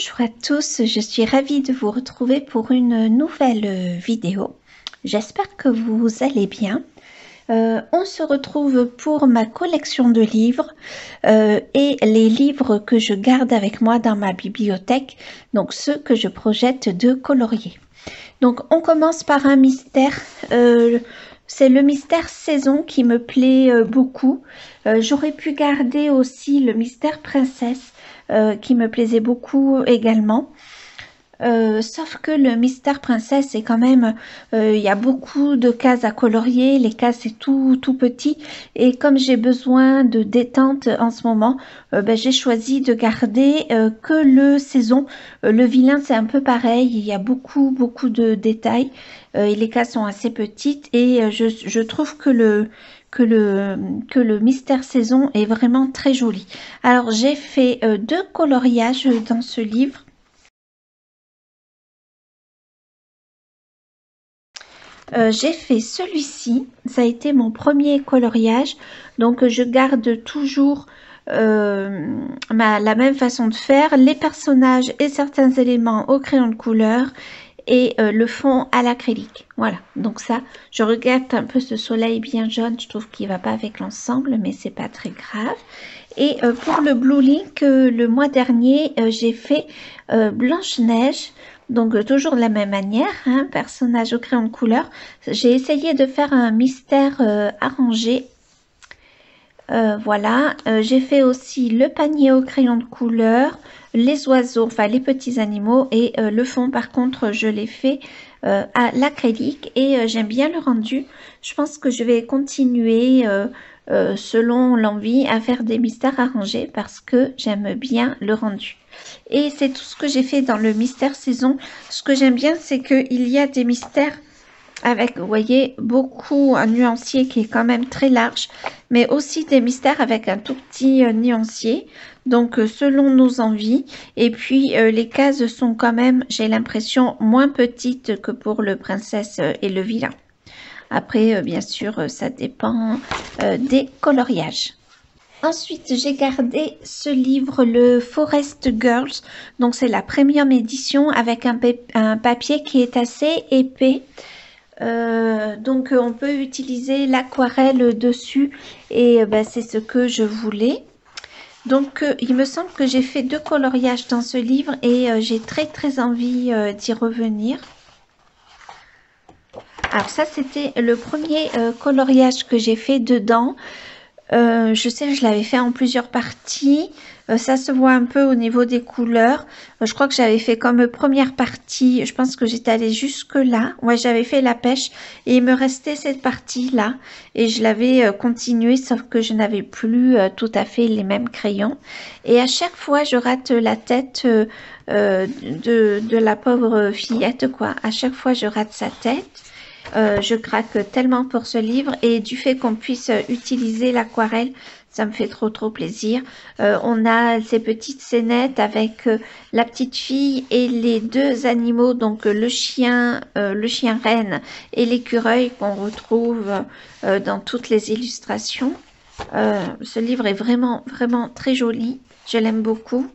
Bonjour à tous, je suis ravie de vous retrouver pour une nouvelle vidéo. J'espère que vous allez bien. On se retrouve pour ma collection de livres et les livres que je garde avec moi dans ma bibliothèque, donc ceux que je projette de colorier. Donc on commence par un mystère. C'est le mystère saison qui me plaît beaucoup. J'aurais pu garder aussi le mystère princesse qui me plaisait beaucoup également. Sauf que le mystère princesse, c'est quand même, il y a beaucoup de cases à colorier, les cases c'est tout petit, et comme j'ai besoin de détente en ce moment, j'ai choisi de garder que le saison. Le vilain c'est un peu pareil, il y a beaucoup de détails, et les cases sont assez petites, et je trouve que le mystère saison est vraiment très joli. Alors j'ai fait deux coloriages dans ce livre. J'ai fait celui-ci, ça a été mon premier coloriage, donc je garde toujours la même façon de faire, les personnages et certains éléments au crayon de couleur et le fond à l'acrylique. Voilà, donc ça, je regrette un peu ce soleil bien jaune, je trouve qu'il va pas avec l'ensemble, mais c'est pas très grave. Et pour le Blue Link, le mois dernier, j'ai fait Blanche-Neige. Donc toujours de la même manière, hein, personnage au crayon de couleur. J'ai essayé de faire un mystère arrangé. Voilà, j'ai fait aussi le panier au crayon de couleur, les oiseaux, enfin les petits animaux, et le fond par contre je l'ai fait à l'acrylique et j'aime bien le rendu. Je pense que je vais continuer selon l'envie à faire des mystères arrangés parce que j'aime bien le rendu. Et c'est tout ce que j'ai fait dans le mystère saison. Ce que j'aime bien, c'est qu'il y a des mystères avec, vous voyez, beaucoup un nuancier qui est quand même très large, mais aussi des mystères avec un tout petit nuancier, donc selon nos envies. Et puis les cases sont quand même, j'ai l'impression, moins petites que pour le princesse et le vilain. Après, bien sûr, ça dépend des coloriages. Ensuite, j'ai gardé ce livre, le Forest Girls. Donc, c'est la premium édition avec un papier qui est assez épais. Donc, on peut utiliser l'aquarelle dessus et c'est ce que je voulais. Donc, il me semble que j'ai fait deux coloriages dans ce livre et j'ai très envie d'y revenir. Alors ça, c'était le premier coloriage que j'ai fait dedans. Je sais que je l'avais fait en plusieurs parties. Ça se voit un peu au niveau des couleurs. Je crois que j'avais fait comme première partie, je pense que j'étais allée jusque là. Ouais, j'avais fait la pêche et il me restait cette partie-là. Et je l'avais continué, sauf que je n'avais plus tout à fait les mêmes crayons. Et à chaque fois, je rate la tête de la pauvre fillette, quoi. À chaque fois, je rate sa tête. Je craque tellement pour ce livre et du fait qu'on puisse utiliser l'aquarelle, ça me fait trop plaisir. On a ces petites scénettes avec la petite fille et les deux animaux, donc le chien reine et l'écureuil qu'on retrouve dans toutes les illustrations. Ce livre est vraiment très joli, je l'aime beaucoup.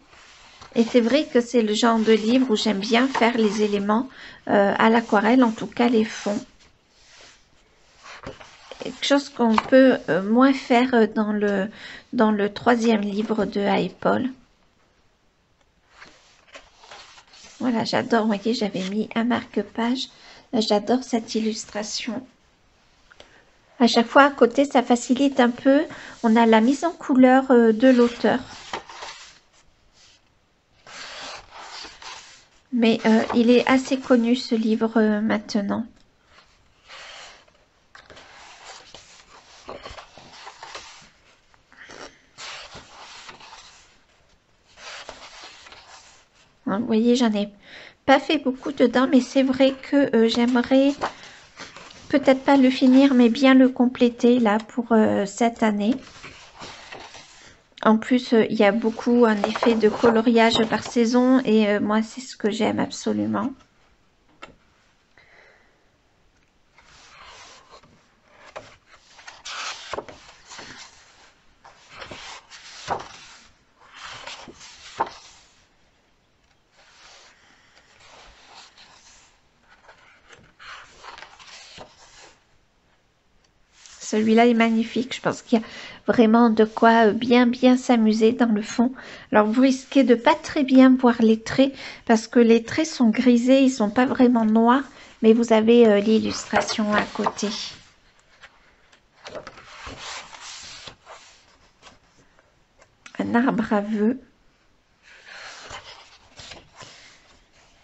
Et c'est vrai que c'est le genre de livre où j'aime bien faire les éléments à l'aquarelle, en tout cas les fonds. Quelque chose qu'on peut moins faire dans le troisième livre de Paul. Voilà, j'adore, vous voyez, j'avais mis un marque-page. J'adore cette illustration. À chaque fois, à côté, ça facilite un peu. On a la mise en couleur de l'auteur. Mais il est assez connu, ce livre, maintenant. Vous voyez, j'en ai pas fait beaucoup dedans, mais c'est vrai que j'aimerais peut-être pas le finir, mais bien le compléter là pour cette année. En plus, il y a beaucoup en effet de coloriage par saison et moi, c'est ce que j'aime absolument. Celui-là est magnifique. Je pense qu'il y a vraiment de quoi bien s'amuser dans le fond. Alors, vous risquez de pas très bien voir les traits parce que les traits sont grisés, ils sont pas vraiment noirs, mais vous avez l'illustration à côté. Un arbre à vœux.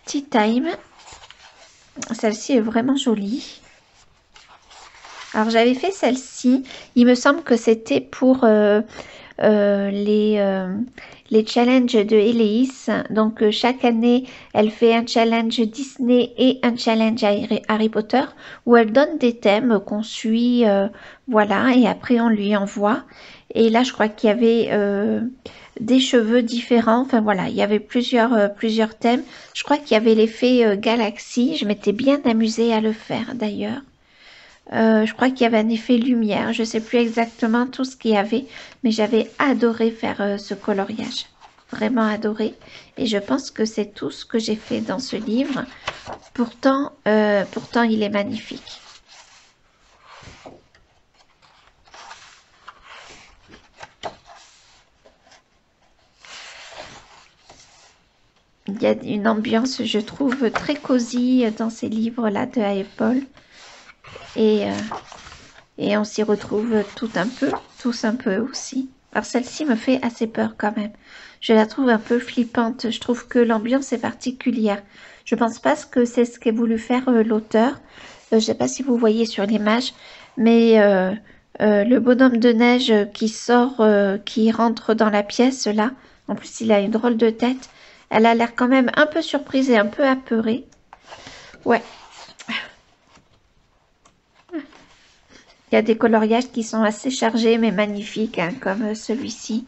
Tea Time. Celle-ci est vraiment jolie. Alors, j'avais fait celle-ci. Il me semble que c'était pour les challenges de Héléis. Donc, chaque année, elle fait un challenge Disney et un challenge Harry Potter où elle donne des thèmes qu'on suit, voilà, et après, on lui envoie. Et là, je crois qu'il y avait des cheveux différents. Enfin, voilà, il y avait plusieurs thèmes. Je crois qu'il y avait l'effet galaxie. Je m'étais bien amusée à le faire, d'ailleurs. Je crois qu'il y avait un effet lumière, je ne sais plus exactement tout ce qu'il y avait, mais j'avais adoré faire ce coloriage, vraiment adoré. Et je pense que c'est tout ce que j'ai fait dans ce livre. Pourtant il est magnifique. Il y a une ambiance, je trouve, très cosy dans ces livres-là de Apple. Et on s'y retrouve tous un peu aussi. Alors celle-ci me fait assez peur quand même. Je la trouve un peu flippante. Je trouve que l'ambiance est particulière. Je pense pas que c'est ce qu'est voulu faire l'auteur. Je sais pas si vous voyez sur l'image, mais le bonhomme de neige qui sort, qui rentre dans la pièce là. En plus, il a une drôle de tête. Elle a l'air quand même un peu surprise et un peu apeurée. Ouais. Il y a des coloriages qui sont assez chargés mais magnifiques, hein, comme celui-ci.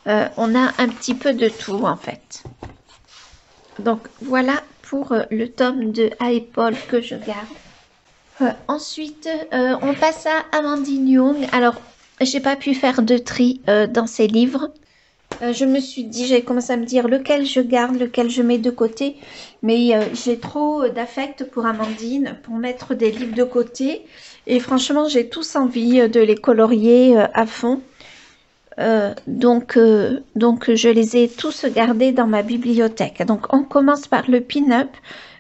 On a un petit peu de tout en fait. Donc voilà pour le tome de Apple que je garde. Ensuite, on passe à Amandine Young. Alors, j'ai pas pu faire de tri dans ces livres. Je me suis dit, j'ai commencé à me dire lequel je garde, lequel je mets de côté. Mais j'ai trop d'affect pour Amandine, pour mettre des livres de côté. Et franchement, j'ai tous envie de les colorier à fond. Donc, je les ai tous gardés dans ma bibliothèque. Donc, on commence par le pin-up.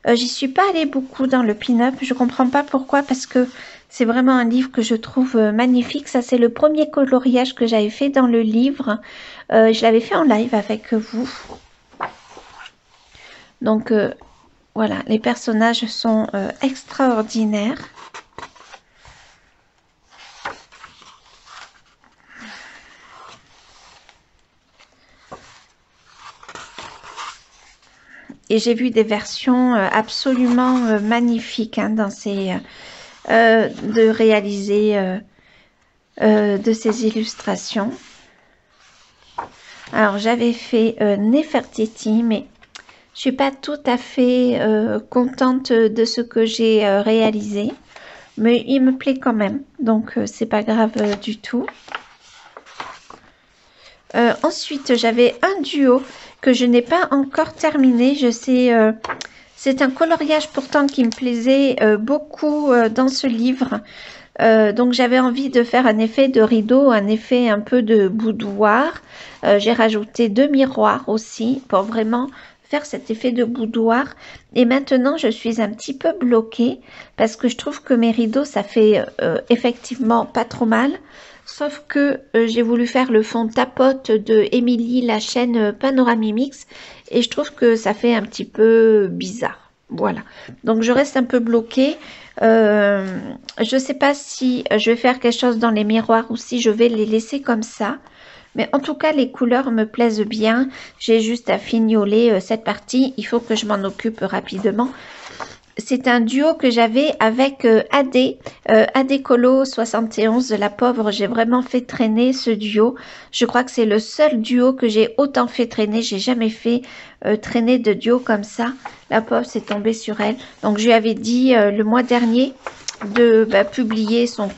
J'y suis pas allée beaucoup dans le pin-up. Je comprends pas pourquoi, parce que c'est vraiment un livre que je trouve magnifique. Ça, c'est le premier coloriage que j'avais fait dans le livre. Je l'avais fait en live avec vous. Donc, voilà, les personnages sont extraordinaires. Et j'ai vu des versions absolument magnifiques hein, dans ces... de réaliser de ces illustrations. Alors, j'avais fait Nefertiti, mais je suis pas tout à fait contente de ce que j'ai réalisé. Mais il me plaît quand même, donc c'est pas grave du tout. Ensuite, j'avais un duo que je n'ai pas encore terminé. Je sais, c'est un coloriage pourtant qui me plaisait beaucoup dans ce livre. Donc j'avais envie de faire un effet de rideau, un effet un peu de boudoir. J'ai rajouté 2 miroirs aussi pour vraiment faire cet effet de boudoir. Et maintenant je suis un petit peu bloquée parce que je trouve que mes rideaux ça fait effectivement pas trop mal. Sauf que j'ai voulu faire le fond tapote de Émilie, la chaîne Panoramimix, et je trouve que ça fait un petit peu bizarre. Voilà. Donc je reste un peu bloquée. Je ne sais pas si je vais faire quelque chose dans les miroirs ou si je vais les laisser comme ça. Mais en tout cas, les couleurs me plaisent bien. J'ai juste à fignoler cette partie. Il faut que je m'en occupe rapidement. C'est un duo que j'avais avec AD Colo 71, la pauvre. J'ai vraiment fait traîner ce duo. Je crois que c'est le seul duo que j'ai autant fait traîner. J'ai jamais fait traîner de duo comme ça. La pauvre, c'est tombé sur elle. Donc, je lui avais dit le mois dernier de publier son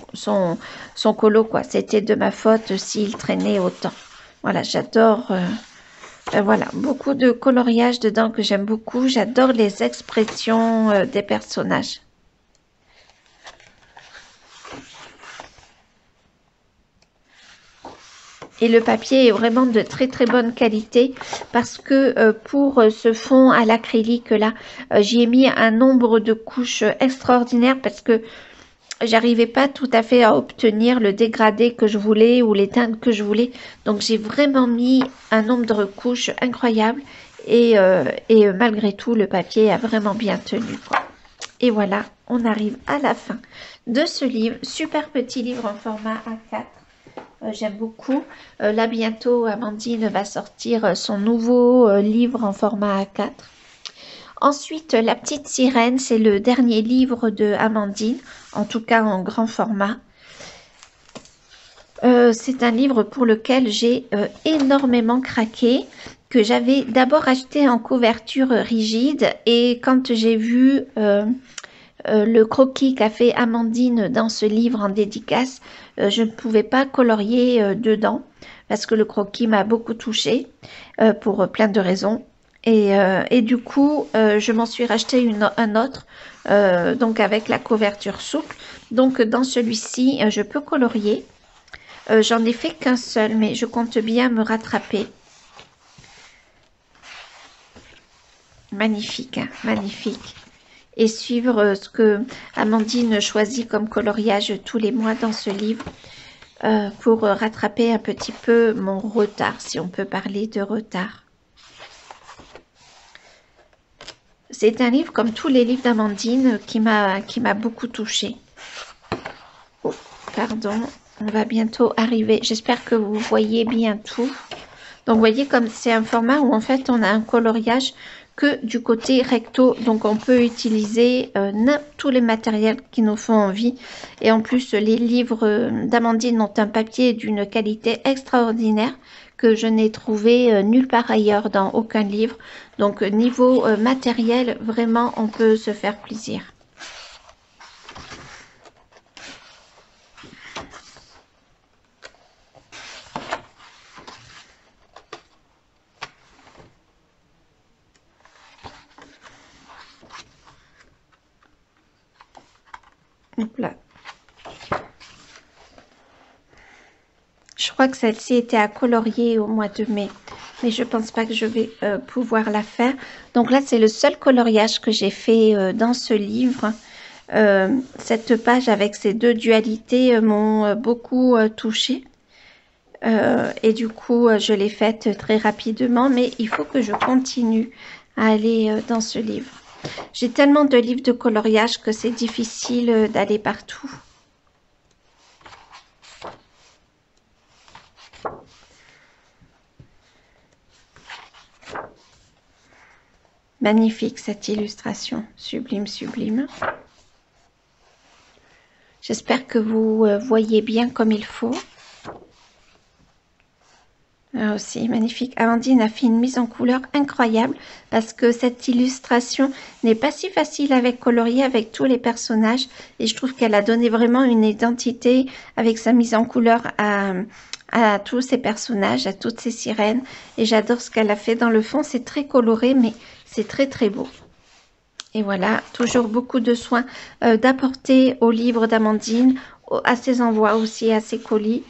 colo, quoi. C'était de ma faute s'il traînait autant. Voilà, j'adore... voilà, beaucoup de coloriage dedans que j'aime beaucoup. J'adore les expressions des personnages. Et le papier est vraiment de très très bonne qualité parce que pour ce fond à l'acrylique là, j'y ai mis un nombre de couches extraordinaire parce que j'arrivais pas tout à fait à obtenir le dégradé que je voulais ou les teintes que je voulais. Donc j'ai vraiment mis un nombre de couches incroyable et malgré tout le papier a vraiment bien tenu, quoi. Et voilà, on arrive à la fin de ce livre, super petit livre en format A4. J'aime beaucoup. Là bientôt Amandine va sortir son nouveau livre en format A4. Ensuite, La Petite Sirène, c'est le dernier livre de Amandine, en tout cas en grand format. C'est un livre pour lequel j'ai énormément craqué, que j'avais d'abord acheté en couverture rigide, et quand j'ai vu le croquis qu'a fait Amandine dans ce livre en dédicace, je ne pouvais pas colorier dedans, parce que le croquis m'a beaucoup touchée, pour plein de raisons. Et du coup, je m'en suis racheté un autre, donc avec la couverture souple. Donc dans celui-ci, je peux colorier. J'en ai fait qu'un seul, mais je compte bien me rattraper. Magnifique, hein, magnifique. Et suivre ce que Amandine choisit comme coloriage tous les mois dans ce livre, pour rattraper un petit peu mon retard, si on peut parler de retard. C'est un livre, comme tous les livres d'Amandine, qui m'a beaucoup touchée. Oh, pardon, on va bientôt arriver. J'espère que vous voyez bien tout. Donc, vous voyez, comme c'est un format où, en fait, on a un coloriage que du côté recto. Donc, on peut utiliser tous les matériels qui nous font envie. Et en plus, les livres d'Amandine ont un papier d'une qualité extraordinaire que je n'ai trouvé nulle part ailleurs dans aucun livre. Donc niveau matériel, vraiment on peut se faire plaisir. Hop là. Je crois que celle-ci était à colorier au mois de mai, mais je pense pas que je vais pouvoir la faire. Donc là, c'est le seul coloriage que j'ai fait dans ce livre. Cette page avec ces deux dualités m'ont beaucoup touchée. Et du coup, je l'ai faite très rapidement, mais il faut que je continue à aller dans ce livre. J'ai tellement de livres de coloriage que c'est difficile d'aller partout. Magnifique cette illustration, sublime, sublime. J'espère que vous voyez bien comme il faut. Ah aussi, magnifique. Amandine a fait une mise en couleur incroyable parce que cette illustration n'est pas si facile avec colorier avec tous les personnages. Et je trouve qu'elle a donné vraiment une identité avec sa mise en couleur à tous ces personnages, à toutes ces sirènes. Et j'adore ce qu'elle a fait dans le fond. C'est très coloré, mais c'est très très beau. Et voilà, toujours beaucoup de soins d'apporter au livre d'Amandine, à ses envois aussi, à ses colis.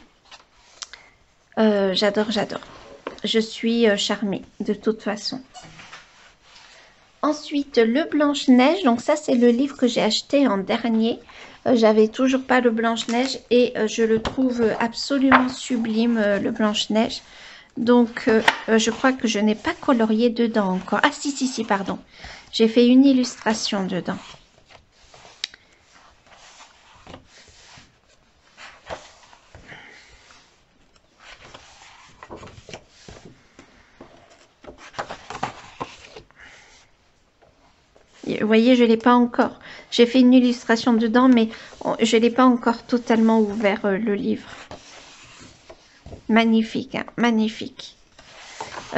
J'adore, j'adore. Je suis charmée de toute façon. Ensuite, le Blanche-Neige. Donc ça, c'est le livre que j'ai acheté en dernier. J'avais toujours pas le Blanche-Neige et je le trouve absolument sublime, le Blanche-Neige. Donc, je crois que je n'ai pas colorié dedans encore. Ah si, pardon. J'ai fait une illustration dedans. Vous voyez, je ne l'ai pas encore. J'ai fait une illustration dedans, mais je ne l'ai pas encore totalement ouvert le livre. Magnifique, hein, magnifique.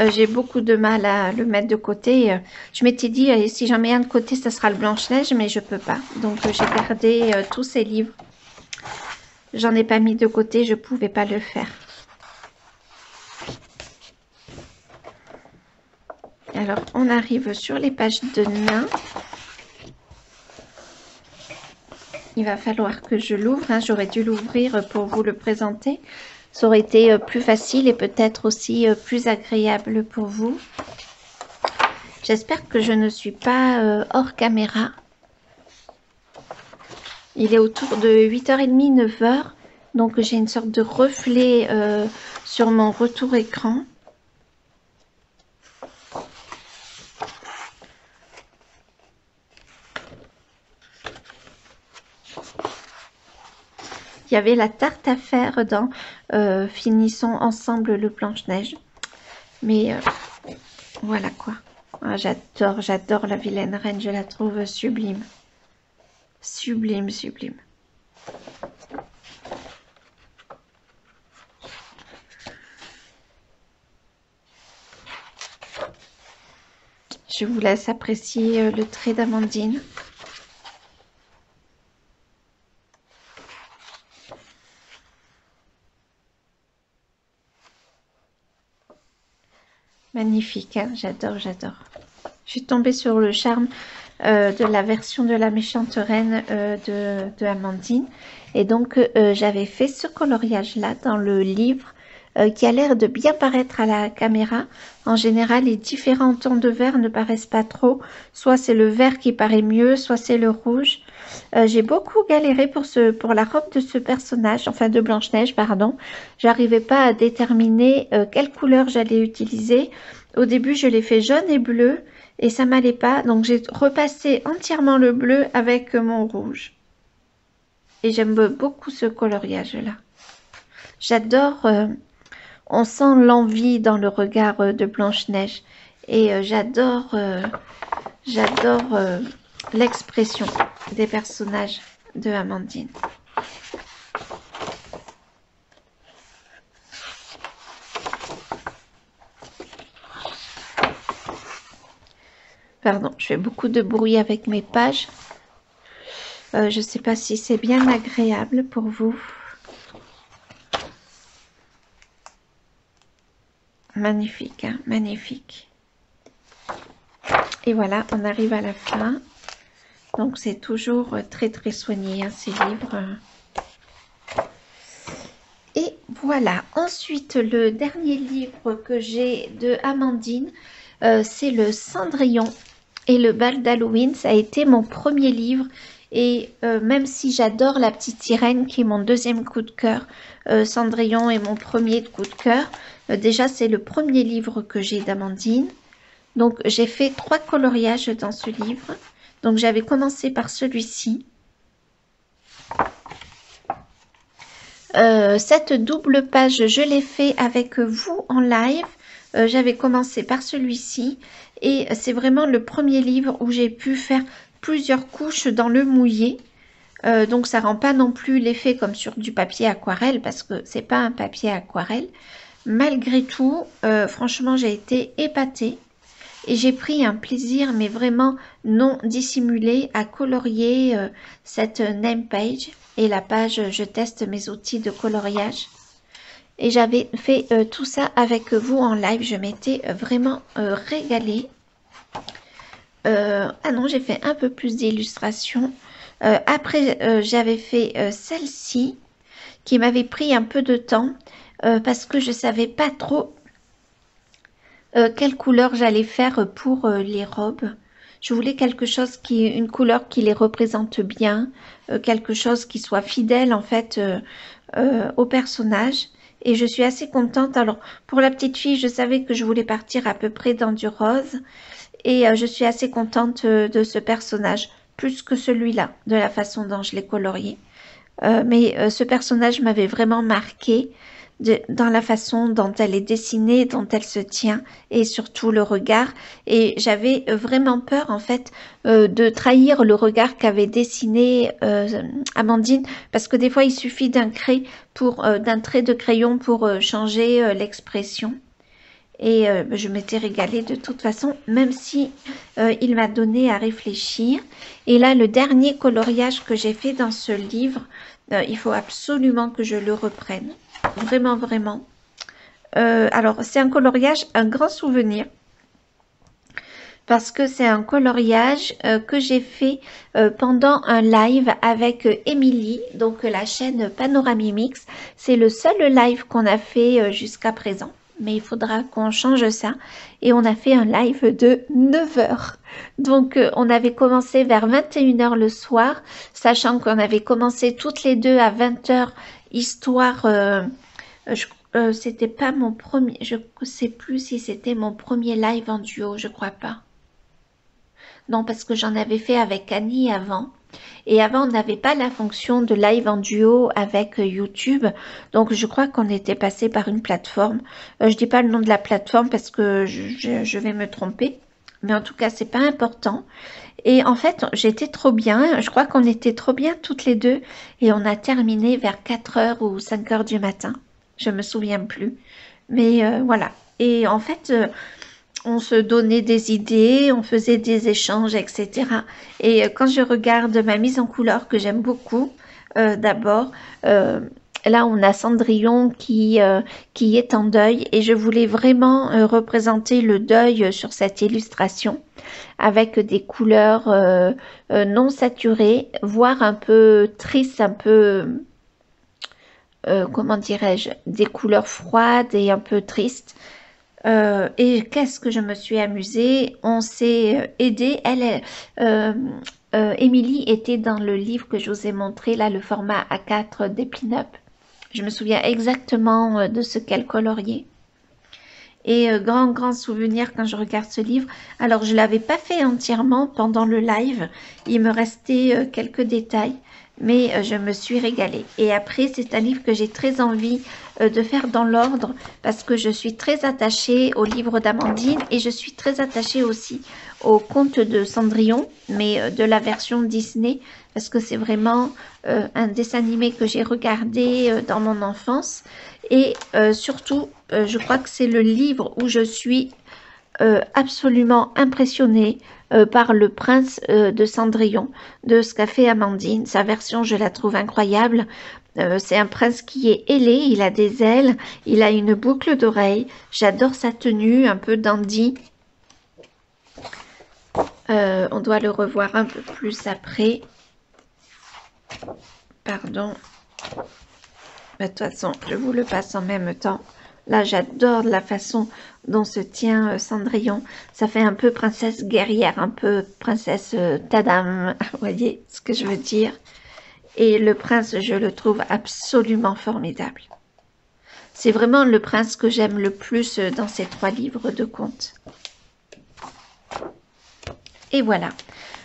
J'ai beaucoup de mal à le mettre de côté. Je m'étais dit, si j'en mets un de côté, ça sera le Blanche-Neige, mais je peux pas. Donc, j'ai gardé tous ces livres. J'en ai pas mis de côté, je pouvais pas le faire. Alors, on arrive sur les pages de nains. Il va falloir que je l'ouvre. Hein. J'aurais dû l'ouvrir pour vous le présenter. ça aurait été plus facile et peut-être aussi plus agréable pour vous. J'espère que je ne suis pas hors caméra. Il est autour de 8h30, 9h. Donc j'ai une sorte de reflet sur mon retour écran. Il y avait la tarte à faire dans Finissons ensemble le Blanche-Neige. Mais voilà quoi. Ah, j'adore la vilaine reine, je la trouve sublime. Sublime, sublime. Je vous laisse apprécier le trait d'Amandine. Magnifique, hein, j'adore, j'adore. Je suis tombée sur le charme de la version de la méchante reine de Amandine. Et donc, j'avais fait ce coloriage-là dans le livre qui a l'air de bien paraître à la caméra. En général, les différents tons de vert ne paraissent pas trop. Soit c'est le vert qui paraît mieux, soit c'est le rouge. J'ai beaucoup galéré pour la robe de ce personnage, enfin de Blanche-Neige, pardon. J'arrivais pas à déterminer quelle couleur j'allais utiliser. Au début, je l'ai fait jaune et bleu et ça m'allait pas. Donc, j'ai repassé entièrement le bleu avec mon rouge. Et j'aime beaucoup ce coloriage-là. J'adore, on sent l'envie dans le regard de Blanche-Neige. Et j'adore l'expression des personnages de Amandine. Pardon, je fais beaucoup de bruit avec mes pages. Je ne sais pas si c'est bien agréable pour vous. Magnifique, hein, magnifique. Et voilà, on arrive à la fin. Donc, c'est toujours très, très soigné, hein, ces livres. Et voilà. Ensuite, le dernier livre que j'ai de Amandine, c'est le Cendrillon et le bal d'Halloween. Ça a été mon premier livre. Et même si j'adore La Petite Sirène, qui est mon deuxième coup de cœur, Cendrillon est mon premier coup de cœur. Déjà, c'est le premier livre que j'ai d'Amandine. Donc, j'ai fait 3 coloriages dans ce livre. Donc, j'avais commencé par celui-ci. Cette double page, je l'ai fait avec vous en live. J'avais commencé par celui-ci. Et c'est vraiment le premier livre où j'ai pu faire plusieurs couches dans le mouillé. Donc, ça rend pas non plus l'effet comme sur du papier aquarelle parce que c'est pas un papier aquarelle. Malgré tout, franchement, j'ai été épatée. Et j'ai pris un plaisir, mais vraiment non dissimulé, à colorier cette name page et la page « Je teste mes outils de coloriage ». Et j'avais fait tout ça avec vous en live. Je m'étais vraiment régalée. Ah non, j'ai fait un peu plus d'illustrations. Après, j'avais fait celle-ci qui m'avait pris un peu de temps parce que je ne savais pas trop quelle couleur j'allais faire pour les robes. Je voulais quelque chose une couleur qui les représente bien, quelque chose qui soit fidèle en fait au personnage. Et je suis assez contente. Alors pour la petite fille, je savais que je voulais partir à peu près dans du rose. Et je suis assez contente de ce personnage, plus que celui-là, de la façon dont je l'ai colorié. Mais ce personnage m'avait vraiment marqué dans la façon dont elle est dessinée, dont elle se tient et surtout le regard. Et j'avais vraiment peur en fait de trahir le regard qu'avait dessiné Amandine, parce que des fois il suffit d'un trait de crayon pour changer l'expression. Et je m'étais régalée de toute façon, même si il m'a donné à réfléchir. Et là, le dernier coloriage que j'ai fait dans ce livre, il faut absolument que je le reprenne. Vraiment, vraiment. Alors, c'est un coloriage, un grand souvenir. parce que c'est un coloriage que j'ai fait pendant un live avec Émilie, donc la chaîne Panoramimix. C'est le seul live qu'on a fait jusqu'à présent, mais il faudra qu'on change ça. Et on a fait un live de 9 heures. Donc on avait commencé vers 21 heures le soir, sachant qu'on avait commencé toutes les deux à 20 heures, histoire... c'était pas mon premier, je sais plus si c'était mon premier live en duo, je crois pas. Non, parce que j'en avais fait avec Annie avant. Et avant, on n'avait pas la fonction de live en duo avec YouTube. Donc, je crois qu'on était passé par une plateforme. Je dis pas le nom de la plateforme parce que je vais me tromper. Mais en tout cas, c'est pas important. Et en fait, j'étais trop bien. Je crois qu'on était trop bien toutes les deux. Et on a terminé vers 4 heures ou 5 heures du matin. Je me souviens plus. Mais voilà. Et en fait, on se donnait des idées, on faisait des échanges, etc. Et quand je regarde ma mise en couleur que j'aime beaucoup, d'abord, là on a Cendrillon qui est en deuil et je voulais vraiment représenter le deuil sur cette illustration avec des couleurs non saturées, voire un peu tristes, un peu, comment dirais-je, des couleurs froides et un peu tristes. Et qu'est-ce que je me suis amusée, on s'est aidé. Émilie était dans le livre que je vous ai montré, là, le format A4 des pin-up. Je me souviens exactement de ce qu'elle coloriait. Et grand souvenir quand je regarde ce livre. Alors, je ne l'avais pas fait entièrement pendant le live. Il me restait quelques détails, mais je me suis régalée. Et après, c'est un livre que j'ai très envie de faire dans l'ordre parce que je suis très attachée au livre d'Amandine et je suis très attachée aussi au conte de Cendrillon, mais de la version Disney parce que c'est vraiment un dessin animé que j'ai regardé dans mon enfance. Et surtout, je crois que c'est le livre où je suis absolument impressionnée par le prince de Cendrillon, de ce qu'a fait Amandine. Sa version, je la trouve incroyable. C'est un prince qui est ailé, il a des ailes, il a une boucle d'oreille. J'adore sa tenue, un peu dandy. On doit le revoir un peu plus après. Pardon. De toute façon, je vous le passe en même temps. Là, j'adore la façon dont se tient Cendrillon. Ça fait un peu princesse guerrière, un peu princesse Tadam. Vous voyez ce que je veux dire? Et le prince, je le trouve absolument formidable. C'est vraiment le prince que j'aime le plus dans ces 3 livres de contes. Et voilà,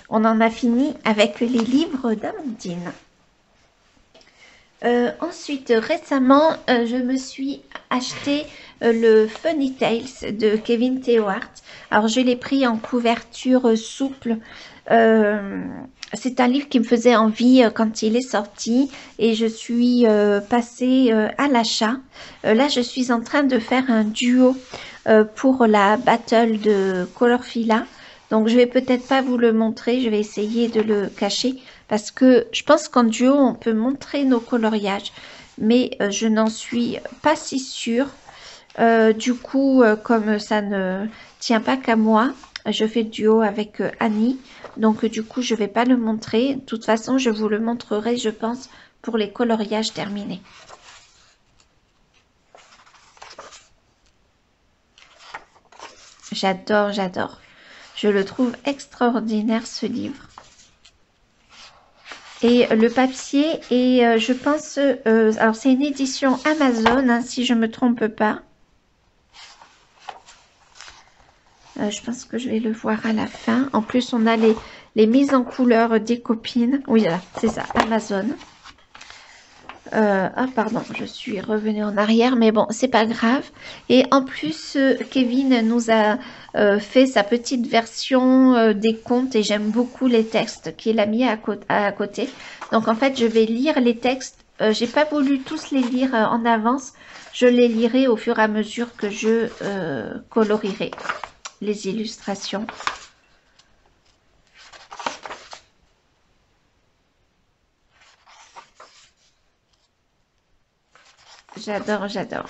on en a fini avec les livres d'Amandine. Ensuite, récemment, je me suis acheté le Funny Tales de Kevin Tewart. Alors, je l'ai pris en couverture souple. C'est un livre qui me faisait envie quand il est sorti et je suis passée à l'achat. Là, je suis en train de faire un duo pour la battle de Colorfila. Donc, je vais peut-être pas vous le montrer, je vais essayer de le cacher parce que je pense qu'en duo, on peut montrer nos coloriages, mais je n'en suis pas si sûre. Du coup, comme ça ne tient pas qu'à moi, je fais le duo avec Annie, donc du coup, je vais pas le montrer. De toute façon, je vous le montrerai, je pense, pour les coloriages terminés. J'adore, j'adore. Je le trouve extraordinaire, ce livre. Et le papier est, je pense, alors c'est une édition Amazon, hein, si je ne me trompe pas. Je pense que je vais le voir à la fin. En plus, on a les mises en couleur des copines. Oui, là, c'est ça, Amazon. Ah, pardon, je suis revenue en arrière, mais bon, c'est pas grave. Et en plus, Kevin nous a fait sa petite version des contes et j'aime beaucoup les textes qu'il a mis à côté. Donc, en fait, je vais lire les textes. J'ai pas voulu tous les lire en avance. Je les lirai au fur et à mesure que je colorierai les illustrations. J'adore, j'adore.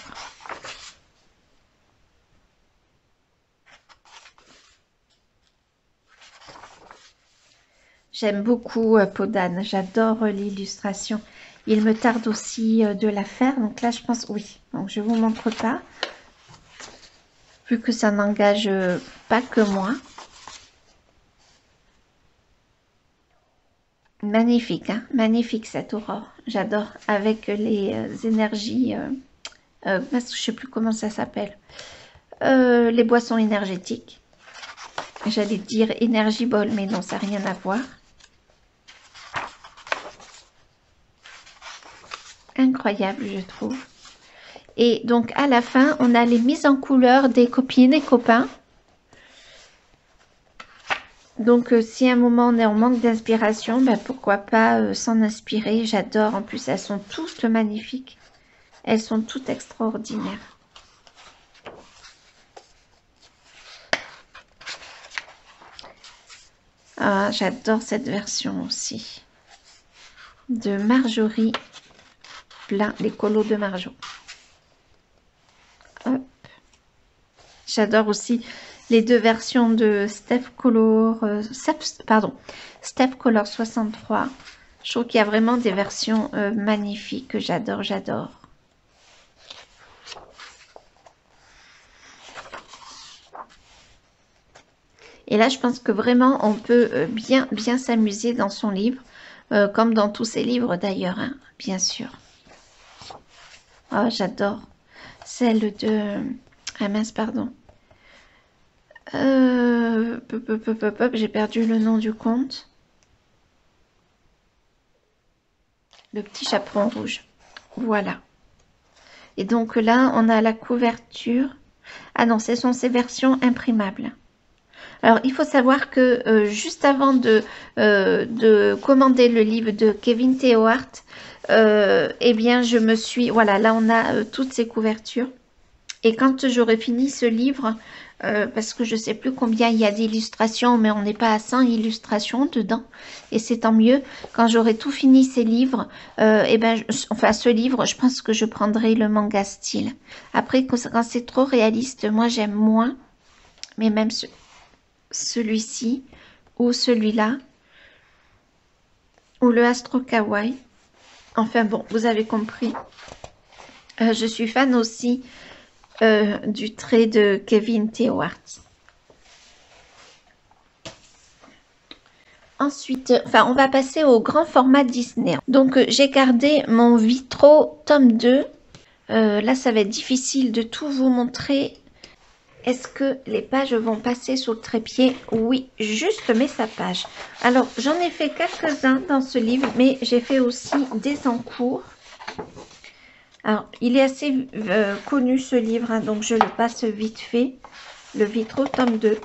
J'aime beaucoup Peau d'âne, j'adore l'illustration. Il me tarde aussi de la faire, donc là je pense oui. Donc je vous montre pas, vu que ça n'engage pas que moi. Magnifique, hein, magnifique cette aurore. J'adore avec les énergies, je sais plus comment ça s'appelle, les boissons énergétiques. J'allais dire Energy Ball, mais non, ça n'a rien à voir. Incroyable, je trouve. Et donc, à la fin, on a les mises en couleur des copines et copains. Donc, si à un moment on est en manque d'inspiration, ben, pourquoi pas s'en inspirer. J'adore. En plus, elles sont toutes magnifiques. Elles sont toutes extraordinaires. Ah, j'adore cette version aussi. De Marjorie. Plein les colos de Marjo. Hop. J'adore aussi les deux versions de Steph Color, Steph Color 63. Je trouve qu'il y a vraiment des versions magnifiques que j'adore, j'adore. Et là, je pense que vraiment, on peut bien s'amuser dans son livre, comme dans tous ses livres d'ailleurs, hein, bien sûr. Oh, j'adore celle de... Ah mince, pardon. J'ai perdu le nom du conte. Le petit chaperon rouge. Voilà. Et donc là, on a la couverture. Ah non, ce sont ces versions imprimables. Alors, il faut savoir que juste avant de commander le livre de Kevin Theo Hart, eh bien, je me suis... Voilà, là, on a toutes ces couvertures. Et quand j'aurai fini ce livre, parce que je ne sais plus combien il y a d'illustrations, mais on n'est pas à 100 illustrations dedans, et c'est tant mieux. Quand j'aurai tout fini ces livres, eh ben, enfin ce livre, je pense que je prendrai le manga style. Après, quand c'est trop réaliste, moi j'aime moins, mais même celui-ci, ou celui-là, ou le Astro Kawaii. Enfin bon, vous avez compris. Je suis fan aussi du trait de Kevin Theo Hart. Ensuite, enfin, on va passer au grand format Disney. Donc, j'ai gardé mon Vitro tome 2. Là, ça va être difficile de tout vous montrer. Est-ce que les pages vont passer sur le trépied? Oui, juste mes pages. Alors, j'en ai fait quelques-uns dans ce livre, mais j'ai fait aussi des encours. Alors, il est assez connu ce livre, hein, donc je le passe vite fait. Le Vitro tome 2.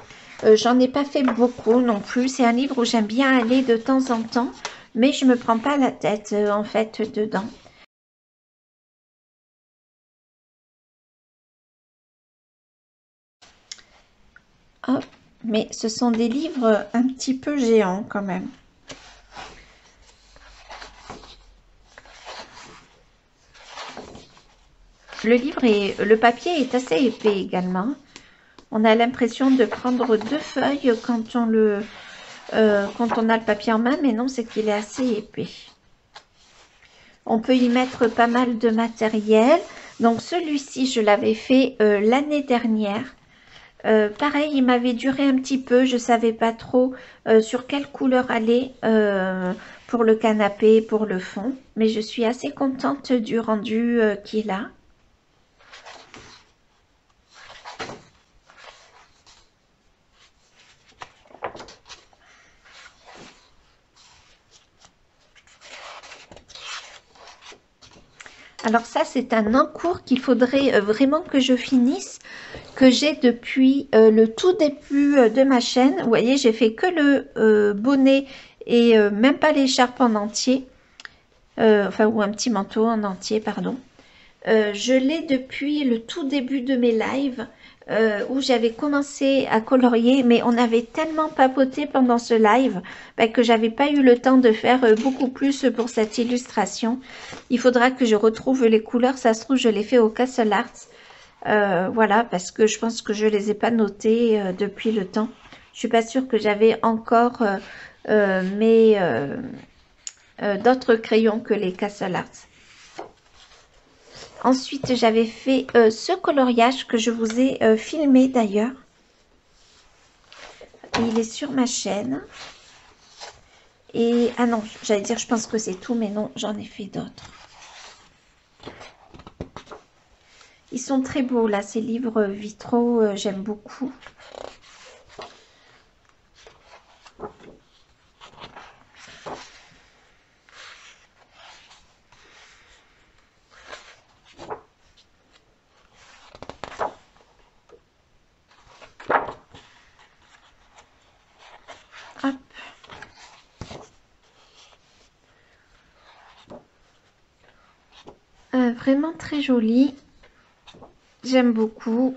J'en ai pas fait beaucoup non plus. C'est un livre où j'aime bien aller de temps en temps, mais je me prends pas la tête en fait dedans. Hop. Mais ce sont des livres un petit peu géants quand même. Le papier est assez épais également. On a l'impression de prendre deux feuilles quand on a le papier en main, mais non, c'est qu'il est assez épais. On peut y mettre pas mal de matériel. Donc celui-ci, je l'avais fait l'année dernière. Pareil, il m'avait duré un petit peu. Je ne savais pas trop sur quelle couleur aller pour le canapé, pour le fond. Mais je suis assez contente du rendu qu'il a. Alors ça, c'est un encours qu'il faudrait vraiment que je finisse, que j'ai depuis le tout début de ma chaîne. Vous voyez, j'ai fait que le bonnet et même pas l'écharpe en entier. Enfin, ou un petit manteau en entier, pardon. Je l'ai depuis le tout début de mes lives où j'avais commencé à colorier, mais on avait tellement papoté pendant ce live que j'avais pas eu le temps de faire beaucoup plus pour cette illustration. Il faudra que je retrouve les couleurs, ça se trouve je les fais au Castle Arts. Voilà, parce que je pense que je les ai pas notées depuis le temps. Je suis pas sûre que j'avais encore mais d'autres crayons que les Castle Arts. Ensuite, j'avais fait ce coloriage que je vous ai filmé d'ailleurs. Il est sur ma chaîne. Et, ah non, j'allais dire, je pense que c'est tout, mais non, j'en ai fait d'autres. Ils sont très beaux, là, ces livres vitraux, j'aime beaucoup. Hop. Vraiment très joli. J'aime beaucoup.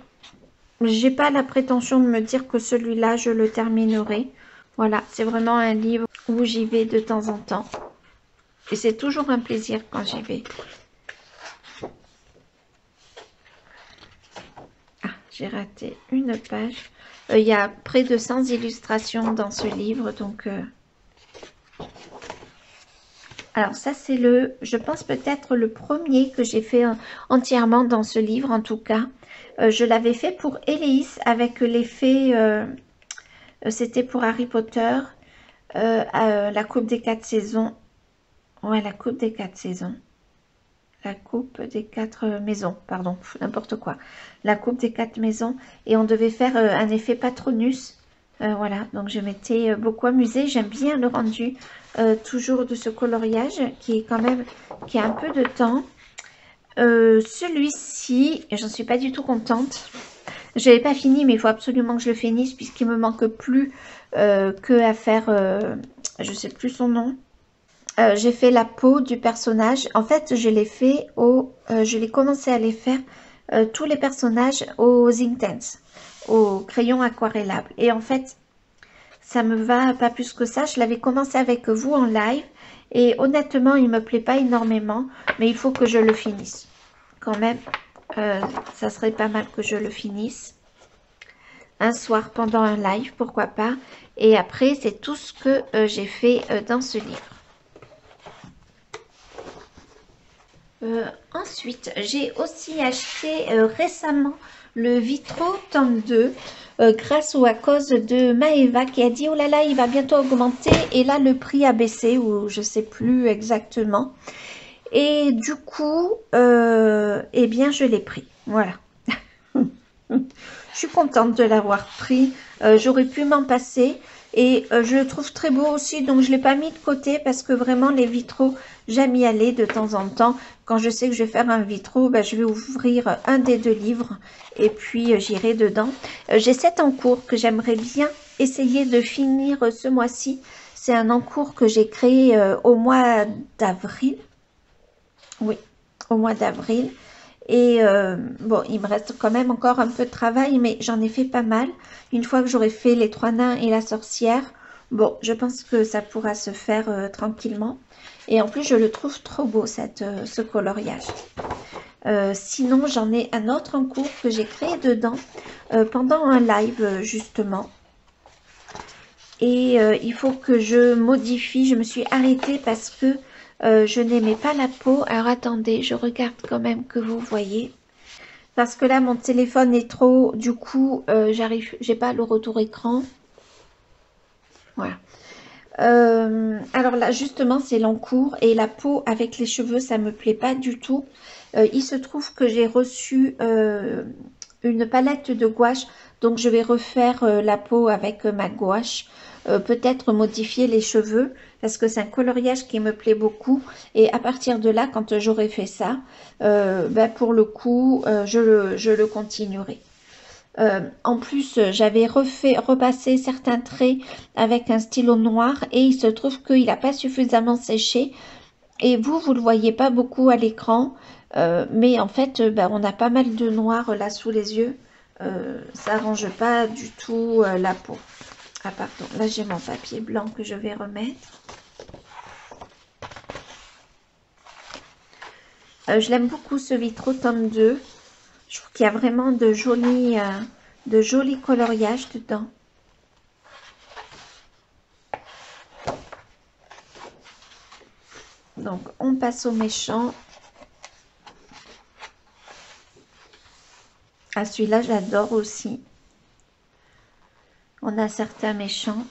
J'ai pas la prétention de me dire que celui-là, je le terminerai. Voilà, c'est vraiment un livre où j'y vais de temps en temps. Et c'est toujours un plaisir quand j'y vais. Ah, j'ai raté une page. Il y a près de 100 illustrations dans ce livre, donc... Alors ça, c'est le, je pense peut-être le premier que j'ai fait entièrement dans ce livre, en tout cas. Je l'avais fait pour Héléis avec l'effet, c'était pour Harry Potter, la coupe des 4 saisons. Ouais, la coupe des 4 saisons. La coupe des 4 maisons, pardon, n'importe quoi. La coupe des 4 maisons. Et on devait faire un effet Patronus. Voilà, donc je m'étais beaucoup amusée. J'aime bien le rendu toujours de ce coloriage qui est quand même, qui a un peu de temps. Celui-ci, j'en suis pas du tout contente. Je n'avais pas fini, mais il faut absolument que je le finisse puisqu'il me manque plus que à faire, je sais plus son nom. J'ai fait la peau du personnage. En fait, je l'ai fait je l'ai commencé à les faire tous les personnages aux Inktense, au crayon aquarellable. Et en fait, ça me va pas plus que ça. Je l'avais commencé avec vous en live et honnêtement, il me plaît pas énormément, mais il faut que je le finisse. Quand même, ça serait pas mal que je le finisse. Un soir pendant un live, pourquoi pas. Et après, c'est tout ce que j'ai fait dans ce livre. Ensuite, j'ai aussi acheté récemment le Vitro tome 2 grâce ou à cause de Maëva qui a dit oh là là il va bientôt augmenter et là le prix a baissé ou je sais plus exactement et du coup eh bien je l'ai pris, voilà. Je suis contente de l'avoir pris, j'aurais pu m'en passer et je le trouve très beau aussi, donc je ne l'ai pas mis de côté parce que vraiment les vitraux, j'aime y aller de temps en temps. Quand je sais que je vais faire un vitro, ben, je vais ouvrir un des 2 livres et puis j'irai dedans. J'ai 7 encours que j'aimerais bien essayer de finir ce mois-ci. C'est un encours que j'ai créé au mois d'avril. Oui, au mois d'avril. Et bon, il me reste quand même encore un peu de travail, mais j'en ai fait pas mal. Une fois que j'aurai fait les 3 nains et la sorcière, bon, je pense que ça pourra se faire tranquillement. Et en plus, je le trouve trop beau, ce coloriage. Sinon, j'en ai un autre en cours que j'ai créé dedans pendant un live, justement. Et il faut que je modifie. Je me suis arrêtée parce que je n'aimais pas la peau. Alors attendez, je regarde quand même que vous voyez. Parce que là, mon téléphone est trop... Du coup, j'ai pas le retour écran. Voilà. Alors là, justement, c'est l'encours. Et la peau avec les cheveux, ça me plaît pas du tout. Il se trouve que j'ai reçu une palette de gouache. Donc, je vais refaire la peau avec ma gouache. Peut-être modifier les cheveux parce que c'est un coloriage qui me plaît beaucoup et à partir de là quand j'aurai fait ça ben pour le coup je le continuerai. En plus j'avais repassé certains traits avec un stylo noir et il se trouve qu'il n'a pas suffisamment séché et vous le voyez pas beaucoup à l'écran mais en fait ben, on a pas mal de noir là sous les yeux, ça arrange pas du tout la peau. Ah pardon, là j'ai mon papier blanc que je vais remettre. Je l'aime beaucoup ce Vitro tome 2. Je trouve qu'il y a vraiment de jolis coloriages dedans. Donc, on passe au méchant. Ah, celui-là, j'adore aussi. On a certains méchants.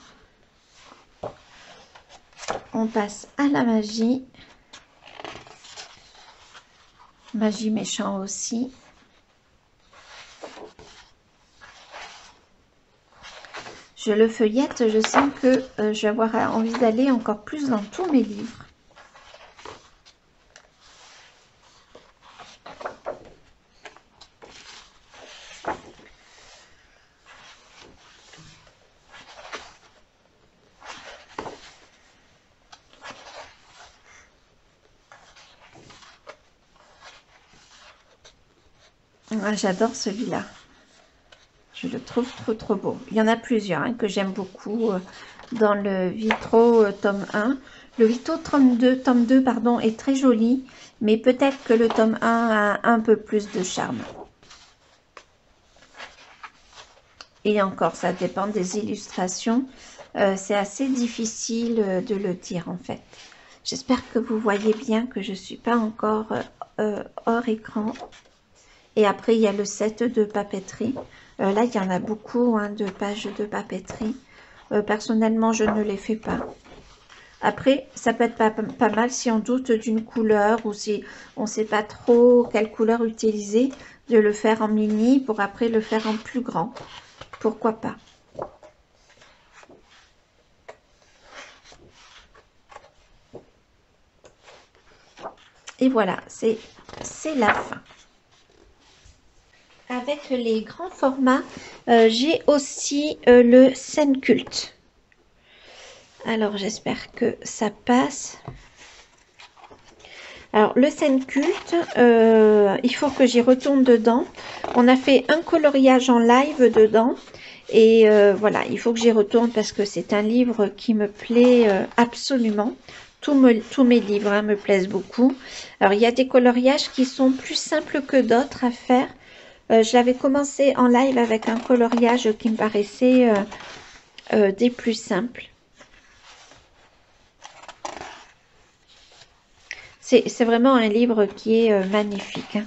On passe à la magie. Magie méchant aussi. Je le feuillette, je sens que je vais avoir envie d'aller encore plus dans tous mes livres. Ah, j'adore celui-là. Je le trouve trop beau. Il y en a plusieurs que j'aime beaucoup dans le Vitro tome 1. Le Vitro tome 2 pardon, est très joli, mais peut-être que le tome 1 a un peu plus de charme. Et encore, ça dépend des illustrations. C'est assez difficile de le dire en fait. J'espère que vous voyez bien que je ne suis pas encore hors écran. Et après, il y a le set de papeterie. Là, il y en a beaucoup de pages de papeterie. Personnellement, je ne les fais pas. Après, ça peut être pas mal si on doute d'une couleur ou si on ne sait pas trop quelle couleur utiliser, de le faire en mini pour après le faire en plus grand. Pourquoi pas? Et voilà, c'est la fin. Avec les grands formats, j'ai aussi le scène culte. Alors, j'espère que ça passe. Alors, le scène culte, il faut que j'y retourne dedans. On a fait un coloriage en live dedans. Et voilà, il faut que j'y retourne parce que c'est un livre qui me plaît absolument. Tous mes livres me plaisent beaucoup. Alors, il y a des coloriages qui sont plus simples que d'autres à faire. Je l'avais commencé en live avec un coloriage qui me paraissait des plus simples. C'est vraiment un livre qui est magnifique.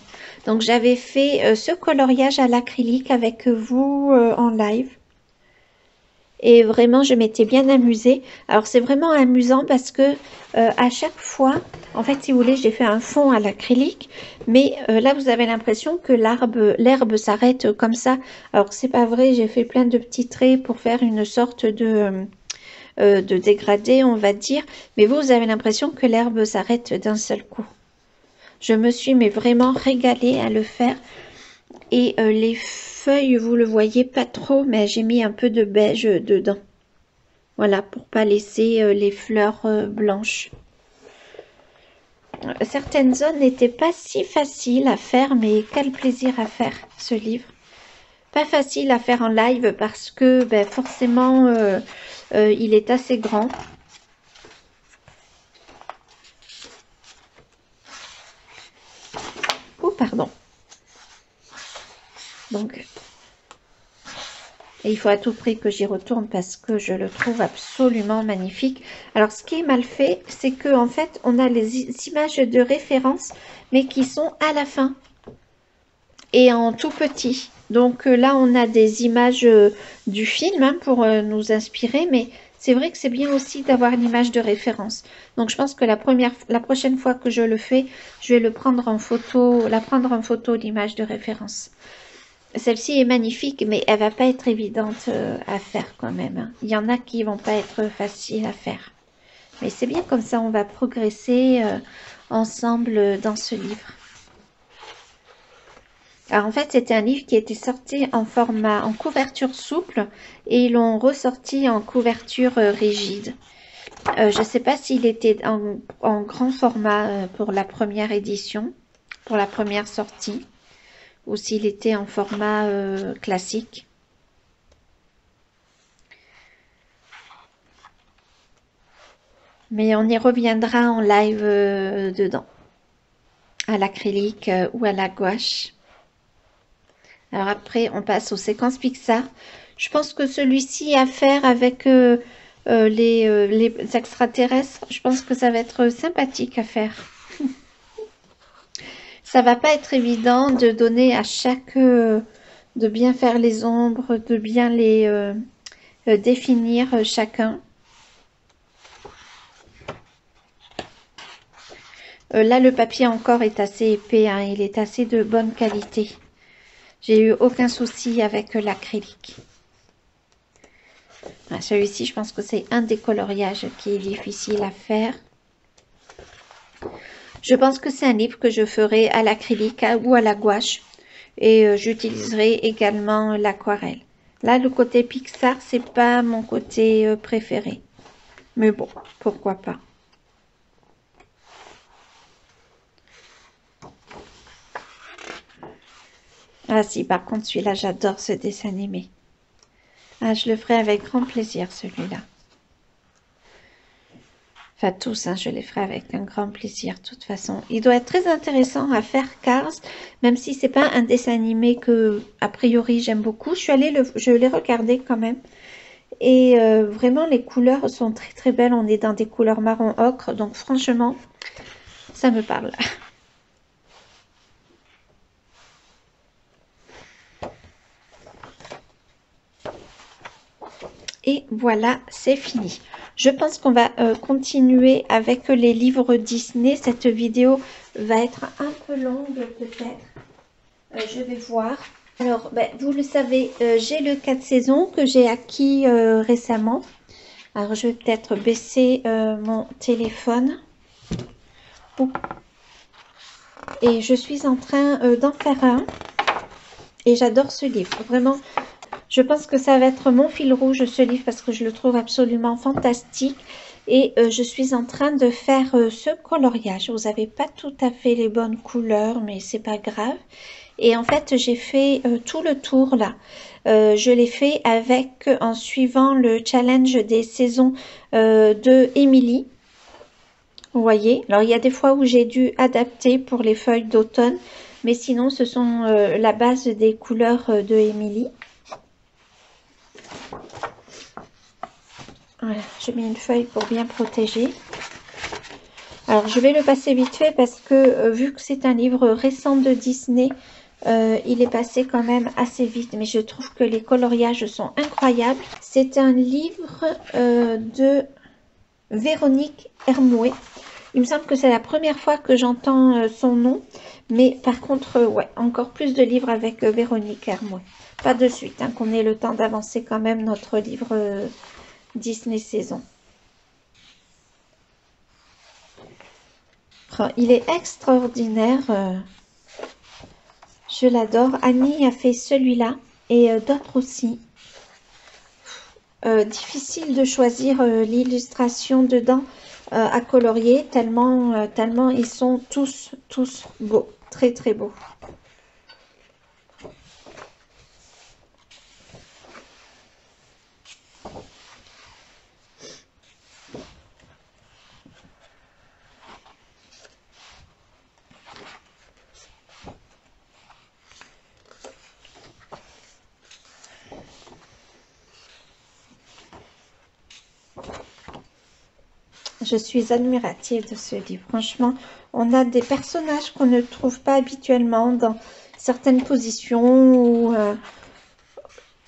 Donc, j'avais fait ce coloriage à l'acrylique avec vous en live. Et vraiment, je m'étais bien amusée. Alors, c'est vraiment amusant parce que à chaque fois, en fait, si vous voulez, j'ai fait un fond à l'acrylique. Mais là, vous avez l'impression que l'herbe s'arrête comme ça. Alors, c'est pas vrai, j'ai fait plein de petits traits pour faire une sorte de dégradé, on va dire. Mais vous avez l'impression que l'herbe s'arrête d'un seul coup. Je me suis mais vraiment régalée à le faire. Et les feuilles, vous le voyez pas trop, mais j'ai mis un peu de beige dedans. Voilà, pour pas laisser les fleurs blanches. Certaines zones n'étaient pas si faciles à faire, mais quel plaisir à faire ce livre. Pas facile à faire en live parce que forcément il est assez grand. Oh, pardon. Donc, et il faut à tout prix que j'y retourne parce que je le trouve absolument magnifique. Alors, ce qui est mal fait, c'est que en fait, on a les images de référence, mais qui sont à la fin et en tout petit. Donc là, on a des images du film pour nous inspirer, mais c'est vrai que c'est bien aussi d'avoir une image de référence. Donc, je pense que la prochaine fois que je le fais, je vais la prendre en photo, l'image de référence. Celle-ci est magnifique, mais elle va pas être évidente à faire quand même. Il y en a qui vont pas être faciles à faire. Mais c'est bien comme ça, on va progresser ensemble dans ce livre. Alors en fait, c'était un livre qui était sorti en couverture souple et ils l'ont ressorti en couverture rigide. Je ne sais pas s'il était en grand format pour la première édition, pour la première sortie, ou s'il était en format classique. Mais on y reviendra en live dedans, à l'acrylique ou à la gouache. Alors après, on passe aux séquences Pixar. Je pense que celui-ci à faire avec les extraterrestres. Je pense que ça va être sympathique à faire. Ça va pas être évident de donner à chaque... de bien faire les ombres, de bien les définir chacun. Là, le papier encore est assez épais, hein, il est assez de bonne qualité. J'ai eu aucun souci avec l'acrylique. Ah, celui-ci, je pense que c'est un des coloriages qui est difficile à faire. Je pense que c'est un livre que je ferai à l'acrylique ou à la gouache. Et j'utiliserai également l'aquarelle. Là, le côté Pixar, c'est pas mon côté préféré. Mais bon, pourquoi pas. Ah si, par contre, celui-là, j'adore ce dessin animé. Ah, je le ferai avec grand plaisir, celui-là. Enfin, tous, hein, je les ferai avec un grand plaisir, de toute façon. Il doit être très intéressant à faire, Cars, même si c'est pas un dessin animé que, a priori, j'aime beaucoup. Je l'ai regardé quand même. Et vraiment, les couleurs sont très très belles. On est dans des couleurs marron ocre, donc franchement, ça me parle. Et voilà, c'est fini. Je pense qu'on va continuer avec les livres Disney. Cette vidéo va être un peu longue peut-être. Je vais voir. Alors, ben, vous le savez, j'ai le 4 saisons que j'ai acquis récemment. Alors, je vais peut-être baisser mon téléphone. Et je suis en train d'en faire un. Et j'adore ce livre. Vraiment, je pense que ça va être mon fil rouge, ce livre, parce que je le trouve absolument fantastique. Et je suis en train de faire ce coloriage. Vous n'avez pas tout à fait les bonnes couleurs, mais c'est pas grave. Et en fait, j'ai fait tout le tour là. Je l'ai fait avec, en suivant le challenge des saisons de Émilie. Vous voyez, alors il y a des fois où j'ai dû adapter pour les feuilles d'automne, mais sinon ce sont la base des couleurs de Émilie. Voilà, j'ai mis une feuille pour bien protéger. Alors je vais le passer vite fait parce que vu que c'est un livre récent de Disney, il est passé quand même assez vite, mais je trouve que les coloriages sont incroyables. C'est un livre de Véronique Hermouet. Il me semble que c'est la première fois que j'entends son nom. Mais par contre, ouais, encore plus de livres avec Véronique Hermouet. Pas de suite, hein, qu'on ait le temps d'avancer quand même notre livre Disney saison. Oh, il est extraordinaire. Je l'adore. Annie a fait celui-là et d'autres aussi. Difficile de choisir l'illustration dedans à colorier tellement ils sont tous beaux, très très beaux. Je suis admirative de ce livre. Franchement, on a des personnages qu'on ne trouve pas habituellement dans certaines positions où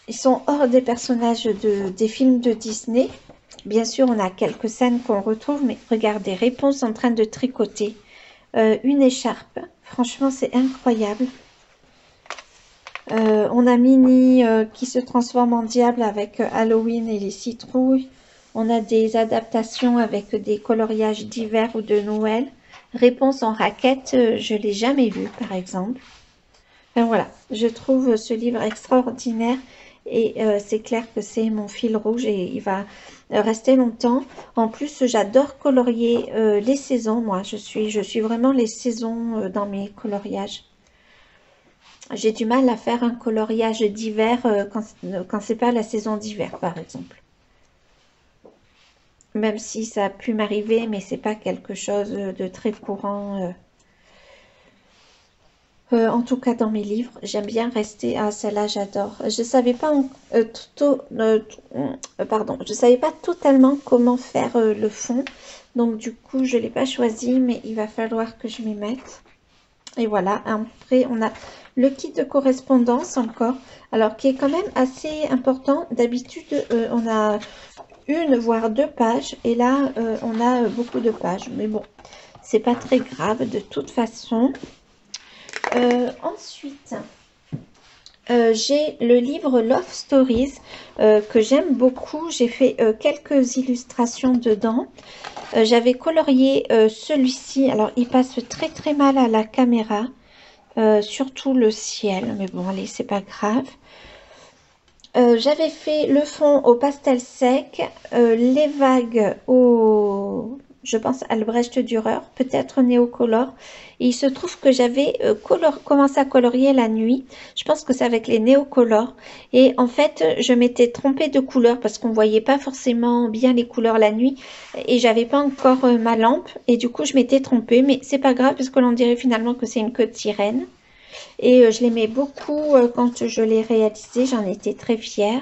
ils sont hors des personnages des films de Disney. Bien sûr, on a quelques scènes qu'on retrouve, mais regardez, Réponse en train de tricoter une écharpe. Franchement, c'est incroyable. On a Minnie qui se transforme en diable avec Halloween et les citrouilles. On a des adaptations avec des coloriages d'hiver ou de Noël. Réponse en raquette, je ne l'ai jamais vu par exemple. Enfin, voilà, je trouve ce livre extraordinaire et c'est clair que c'est mon fil rouge et il va rester longtemps. En plus, j'adore colorier les saisons. Moi, je suis vraiment les saisons dans mes coloriages. J'ai du mal à faire un coloriage d'hiver quand c'est pas la saison d'hiver, par exemple. Même si ça a pu m'arriver, mais c'est pas quelque chose de très courant. En tout cas, dans mes livres, j'aime bien rester à celle-là, j'adore. Je savais pas, pardon, je savais pas totalement comment faire le fond, donc du coup, je l'ai pas choisi, mais il va falloir que je m'y mette. Et voilà. Après, on a le kit de correspondance encore, alors qui est quand même assez important. D'habitude, on a une voire deux pages, et là, on a beaucoup de pages, mais bon, c'est pas très grave de toute façon. Ensuite, j'ai le livre Love Stories que j'aime beaucoup. J'ai fait quelques illustrations dedans. J'avais colorié celui-ci. Alors, il passe très très mal à la caméra, surtout le ciel. Mais bon, allez, c'est pas grave. J'avais fait le fond au pastel sec, les vagues au, je pense, Albrecht Dürer, peut-être Néocolor. Et il se trouve que j'avais commencé à colorier la nuit. Je pense que c'est avec les Néocolor. Et en fait, je m'étais trompée de couleur parce qu'on voyait pas forcément bien les couleurs la nuit. Et j'avais pas encore ma lampe. Et du coup, je m'étais trompée. Mais c'est pas grave parce que l'on dirait finalement que c'est une queue de sirène. Et je l'aimais beaucoup quand je l'ai réalisé, j'en étais très fière.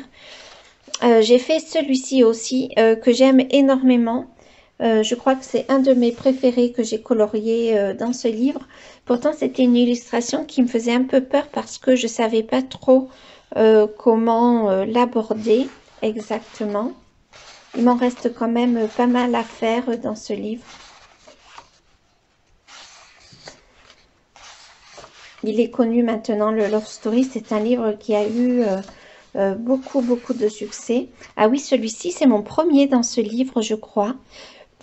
J'ai fait celui-ci aussi que j'aime énormément. Je crois que c'est un de mes préférés que j'ai colorié dans ce livre. Pourtant, c'était une illustration qui me faisait un peu peur parce que je ne savais pas trop comment l'aborder exactement. Il m'en reste quand même pas mal à faire dans ce livre. Il est connu maintenant, le Love Story. C'est un livre qui a eu beaucoup de succès. Ah oui, celui-ci, c'est mon premier dans ce livre, je crois.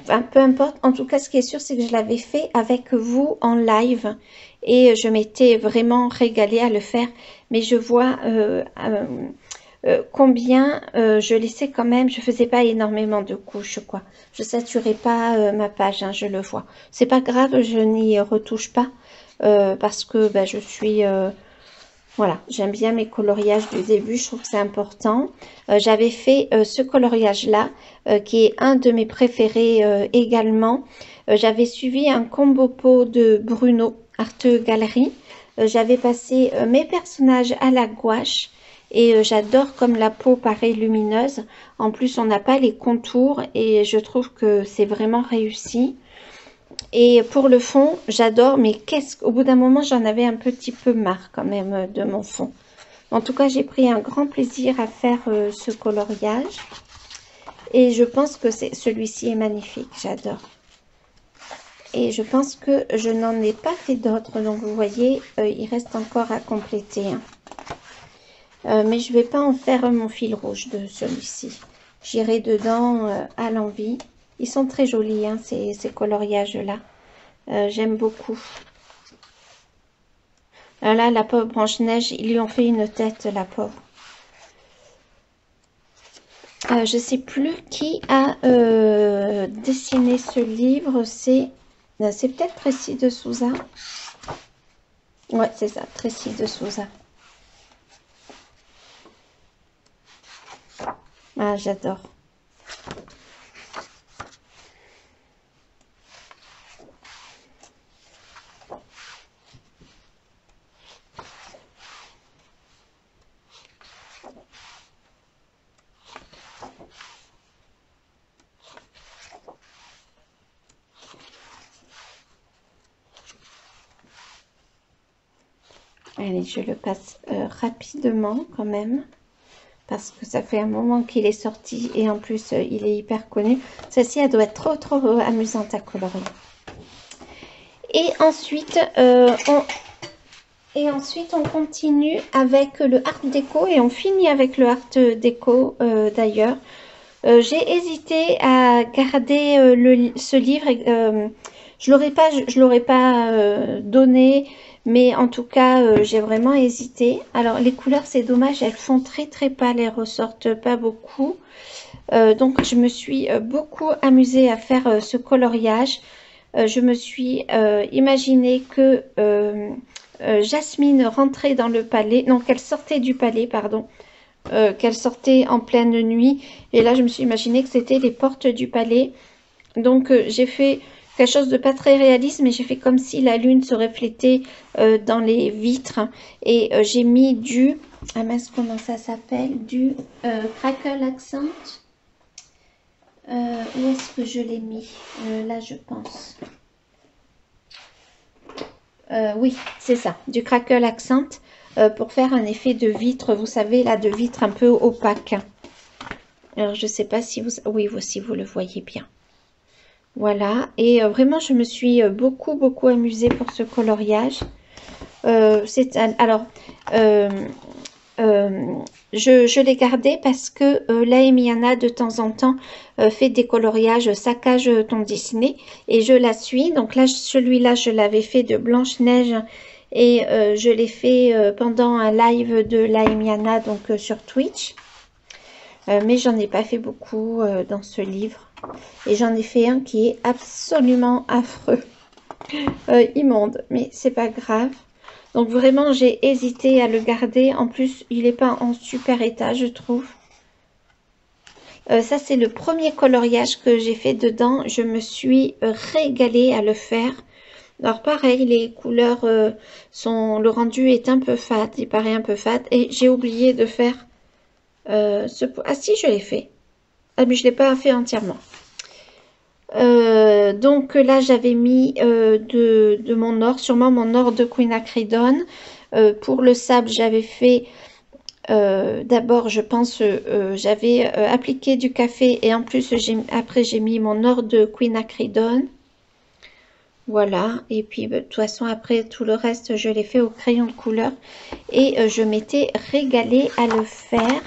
Enfin, peu importe. En tout cas, ce qui est sûr, c'est que je l'avais fait avec vous en live. Et je m'étais vraiment régalée à le faire. Mais je vois combien je laissais quand même. Je faisais pas énormément de couches, quoi. Je saturais pas ma page, hein, je le vois. C'est pas grave, je n'y retouche pas. Parce que ben, je suis voilà, j'aime bien mes coloriages du début, je trouve que c'est important. J'avais fait ce coloriage là qui est un de mes préférés également. J'avais suivi un combo pot de Bruno Arte Galerie. J'avais passé mes personnages à la gouache et j'adore comme la peau paraît lumineuse. En plus on n'a pas les contours et je trouve que c'est vraiment réussi. Et pour le fond, j'adore, mais qu'au bout d'un moment, j'en avais un petit peu marre quand même de mon fond. En tout cas, j'ai pris un grand plaisir à faire ce coloriage. Et je pense que celui-ci est magnifique, j'adore. Et je pense que je n'en ai pas fait d'autres, donc vous voyez, il reste encore à compléter. Hein. Mais je ne vais pas en faire mon fil rouge de celui-ci. J'irai dedans à l'envie. Ils sont très jolis, hein, ces coloriages-là. J'aime beaucoup. Là, la pauvre Blanche-Neige, ils lui ont fait une tête, la pauvre. Je ne sais plus qui a dessiné ce livre. C'est peut-être Tracy de Souza. Ouais, c'est ça, Tracy de Souza. Ah, j'adore. Allez, je le passe rapidement quand même. Parce que ça fait un moment qu'il est sorti. Et en plus, il est hyper connu. Celle-ci, elle doit être trop amusante à colorier. Et ensuite, on continue avec le Art déco. Et on finit avec le Art déco d'ailleurs. J'ai hésité à garder ce livre. Je l'aurais pas donné. Mais en tout cas, j'ai vraiment hésité. Alors, les couleurs, c'est dommage, elles font très pâles, elles ressortent pas beaucoup. Donc, je me suis beaucoup amusée à faire ce coloriage. Je me suis imaginé que Jasmine rentrait dans le palais, non, qu'elle sortait du palais, pardon, qu'elle sortait en pleine nuit. Et là, je me suis imaginé que c'était les portes du palais. Donc, j'ai fait quelque chose de pas très réaliste, mais j'ai fait comme si la lune se reflétait dans les vitres. Et j'ai mis du, ah mince, comment ça s'appelle, du Crackle Accent. Où est-ce que je l'ai mis? Là, je pense. Oui, c'est ça, du Crackle Accent pour faire un effet de vitre, vous savez, là, de vitre un peu opaque. Alors, je sais pas si vous... Oui, si vous le voyez bien. Voilà, et vraiment, je me suis beaucoup amusée pour ce coloriage. Alors, je l'ai gardé parce que là, Emiana, de temps en temps, fait des coloriages saccage ton Disney et je la suis. Donc là, celui-là, je l'avais fait de Blanche-Neige et je l'ai fait pendant un live de la Emiana, donc sur Twitch. Mais j'en ai pas fait beaucoup dans ce livre. Et j'en ai fait un qui est absolument affreux. Immonde, mais c'est pas grave. Donc vraiment, j'ai hésité à le garder. En plus, il n'est pas en super état, je trouve. Ça, c'est le premier coloriage que j'ai fait dedans. Je me suis régalée à le faire. Alors pareil, les couleurs le rendu est un peu fade. Il paraît un peu fade. Et j'ai oublié de faire Ah si, je l'ai fait. Ah, mais je ne l'ai pas fait entièrement. Donc là, j'avais mis de mon or, sûrement mon or de Quinacridone. Pour le sable, j'avais fait d'abord, je pense, j'avais appliqué du café et en plus, après, j'ai mis mon or de Quinacridone. Voilà, et puis de toute façon, après, tout le reste, je l'ai fait au crayon de couleur et je m'étais régalée à le faire.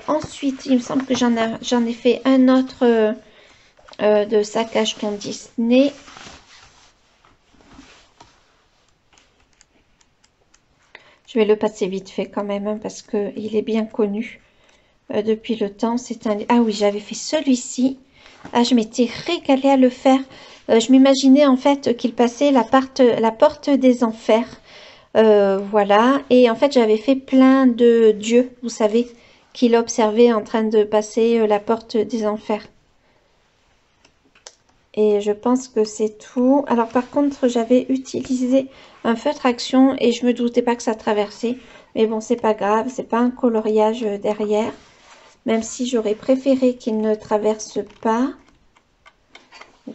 Ensuite, il me semble que j'en ai fait un autre de saccage ton Disney. Je vais le passer vite fait quand même hein, parce qu'il est bien connu depuis le temps. Ah oui, j'avais fait celui-ci. Ah, je m'étais régalée à le faire. Je m'imaginais en fait qu'il passait la porte des enfers. Voilà. Et en fait, j'avais fait plein de dieux, vous savez, qu'il observait en train de passer la porte des enfers. Et je pense que c'est tout. Alors par contre, j'avais utilisé un feutre action et je me doutais pas que ça traversait. Mais bon, c'est pas grave, c'est pas un coloriage derrière. Même si j'aurais préféré qu'il ne traverse pas.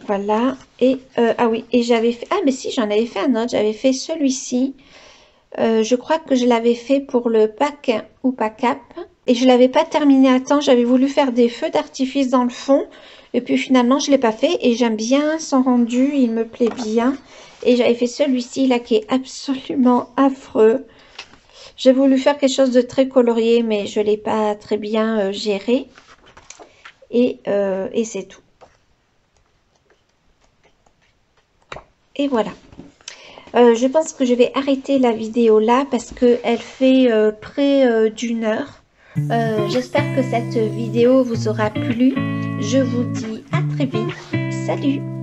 Voilà. Et ah oui, et j'avais fait... Ah mais si, j'en avais fait un autre. J'avais fait celui-ci. Je crois que je l'avais fait pour le pack ou pack up. Et je l'avais pas terminé à temps. J'avais voulu faire des feux d'artifice dans le fond. Et puis finalement, je ne l'ai pas fait. Et j'aime bien son rendu. Il me plaît bien. Et j'avais fait celui-ci là qui est absolument affreux. J'ai voulu faire quelque chose de très colorié. Mais je ne l'ai pas très bien géré. Et c'est tout. Et voilà. Je pense que je vais arrêter la vidéo là parce qu'elle fait près d'une heure. J'espère que cette vidéo vous aura plu. Je vous dis à très vite. Salut!